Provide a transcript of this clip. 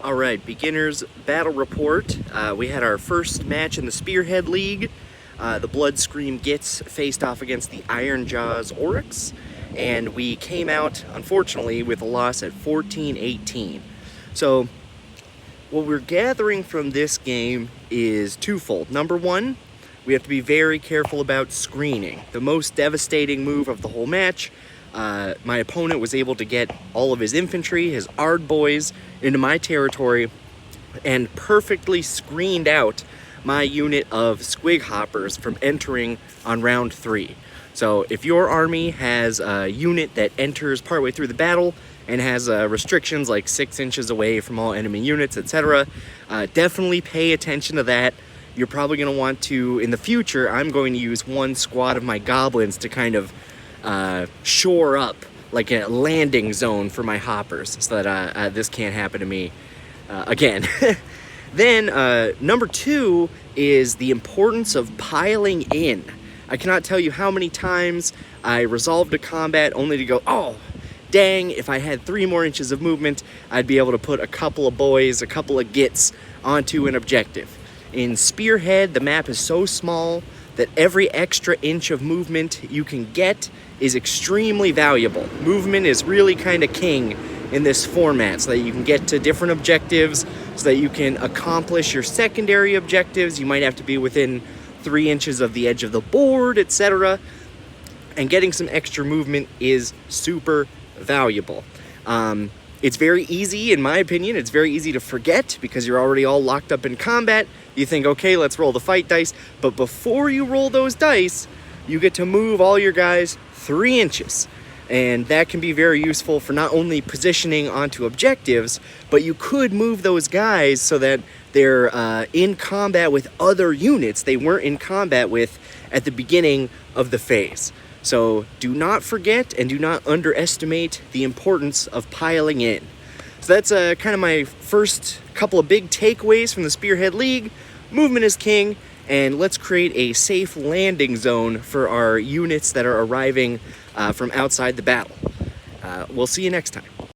Alright, beginners battle report. We had our first match in the Spearhead League. The Blood Scream Gits faced off against the Iron Jaws Orcs, and we came out, unfortunately, with a loss at 14-18. So, what we're gathering from this game is twofold. Number one, we have to be very careful about screening. The most devastating move of the whole match. My opponent was able to get all of his infantry, his Ard boys, into my territory and perfectly screened out my unit of Squig Hoppers from entering on round 3. So if your army has a unit that enters partway through the battle and has restrictions like 6 inches away from all enemy units, etc., definitely pay attention to that. You're probably going to want to, in the future, I'm going to use one squad of my Goblins to kind of shore up like a landing zone for my hoppers so that this can't happen to me again. Then number 2 is the importance of piling in. I cannot tell you how many times I resolved a combat only to go, oh, dang, if I had 3 more inches of movement, I'd be able to put a couple of boys, a couple of gits onto an objective. In Spearhead, the map is so small that every extra inch of movement you can get is extremely valuable. Movement is really kind of king in this format, so that you can get to different objectives, so that you can accomplish your secondary objectives. You might have to be within 3 inches of the edge of the board, etc. And getting some extra movement is super valuable. It's very easy, in my opinion, it's very easy to forget because you're already all locked up in combat. You think, okay, let's roll the fight dice. But before you roll those dice, you get to move all your guys 3 inches. And that can be very useful for not only positioning onto objectives, but you could move those guys so that they're in combat with other units they weren't in combat with at the beginning of the phase. So do not forget and do not underestimate the importance of piling in. So that's kind of my first couple of big takeaways from the Spearhead League. Movement is king, and let's create a safe landing zone for our units that are arriving from outside the battle. We'll see you next time.